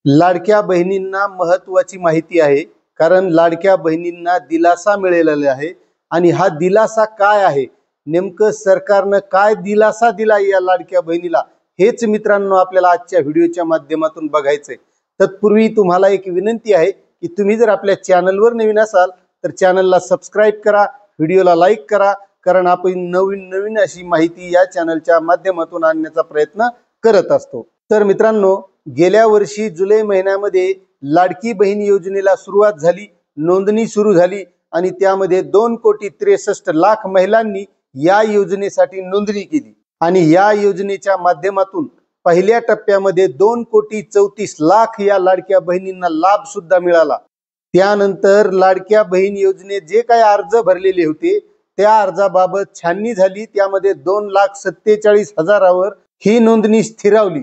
लाडक्या बहिणींना महत्त्वाची माहिती आहे, कारण लाडक्या बहिणींना दिलासा मिळालेला आहे। आणि हा दिलासा काय आहे, नेमकं सरकारनं काय दिलासा दिला या लाडक्या बहिणीला, हेच मित्रांनो आपल्याला आजच्या व्हिडिओच्या माध्यमातून बघायचंय। तत्पूर्वी तुम्हाला एक विनंती आहे की तुम्ही जर आपल्या चॅनलवर नवीन असाल तर चॅनलला सबस्क्राइब करा, व्हिडिओला लाईक करा, कारण आपण नवीन नवीन अशी माहिती या चॅनलच्या माध्यमातून आणण्याचा प्रयत्न करत असतो। तर मित्रांनो, गेल्या वर्षी जुलै महिन्यामध्ये लाडकी बहीण योजनेला सुरुवात झाली, नोंदणी सुरू झाली आणि त्यामध्ये 2,63,00,000 महिलांनी या योजनेसाठी नोंदणी केली। आणि या योजनेच्या माध्यमातून पहिल्या टप्प्यामध्ये 2,34,00,000 या लाडक्या बहिणींना लाभ सुद्धा मिळाला। त्यानंतर लाडक्या बहीण योजनेत जे काही अर्ज भरलेले होते त्या अर्जाबाबत छाननी झाली, त्यामध्ये 2,47,000 वर ही नोंदणी स्थिरावली।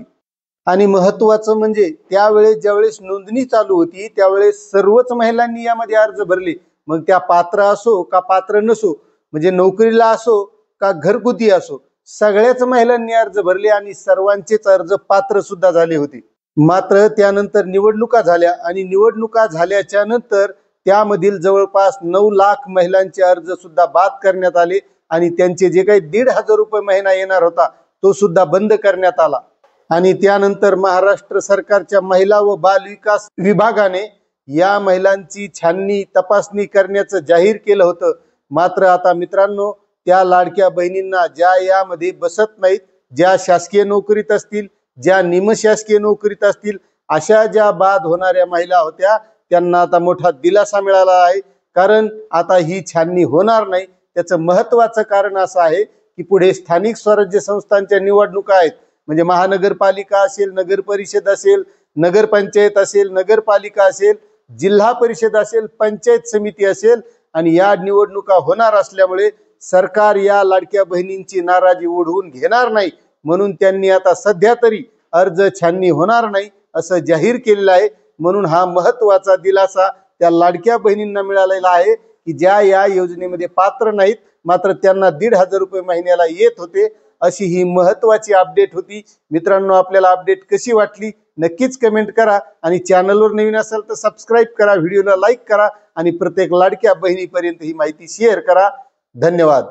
आणि महत्त्वाचं म्हणजे त्यावेळेस ज्यावेळेस नोंदणी चालू होती त्यावेळेस सर्वच महिलांनी यामध्ये अर्ज भरले, मग त्या पात्र असो का पात्र नसो, म्हणजे नोकरीला असो का घरगुती असो, सगळ्याच महिलांनी अर्ज भरले आणि सर्वांचेच अर्ज पात्र सुद्धा झाले होते। मात्र त्यानंतर निवडणुका झाल्या आणि निवडणुका झाल्याच्या नंतर त्यामधील जवळपास 9,00,000 महिलांचे अर्ज सुद्धा बाद करण्यात आले आणि त्यांचे जे काही 1,500 रुपये महिना येणार होता तो सुद्धा बंद करण्यात आला। आणि त्यानंतर महाराष्ट्र सरकारच्या महिला व बाल विकास विभागाने या महिलांची छाननी तपासणी करण्याचं जाहीर केलं होतं। मात्र आता मित्रांनो, त्या लाडक्या बहिणींना ज्या यामध्ये बसत नाहीत, ज्या शासकीय नोकरीत असतील, ज्या निमशासकीय नोकरीत असतील, अशा ज्या बाद होणाऱ्या महिला होत्या त्यांना आता मोठा दिलासा मिळाला आहे, कारण आता ही छाननी होणार नाही। त्याचं महत्त्वाचं कारण असं आहे की पुढे स्थानिक स्वराज्य संस्थांच्या निवडणुका आहेत, म्हणजे महानगरपालिका असेल, नगर परिषद असेल, नगरपंचायत असेल, नगरपालिका असेल, जिल्हा परिषद असेल, पंचायत समिती असेल, आणि या निवडणुका होणार असल्यामुळे सरकार या लाडक्या बहिणींची नाराजी ओढवून घेणार नाही, म्हणून त्यांनी आता सध्या तरी अर्ज छाननी होणार नाही असं जाहीर केलेलं आहे। म्हणून हा महत्त्वाचा दिलासा त्या लाडक्या बहिणींना मिळालेला आहे की ज्या या योजनेमध्ये पात्र नाहीत, मात्र त्यांना 1,500 रुपये महिन्याला येत होते। अशी ही महत्त्वाची अपडेट होती। मित्रांनो, आपल्याला अपडेट कशी वाटली नक्कीच कमेंट करा आणि चॅनलवर नवीन असाल तर सबस्क्राइब करा, व्हिडिओला लाईक करा आणि प्रत्येक लाडक्या बहिणीपर्यंत ही माहिती शेअर करा। धन्यवाद।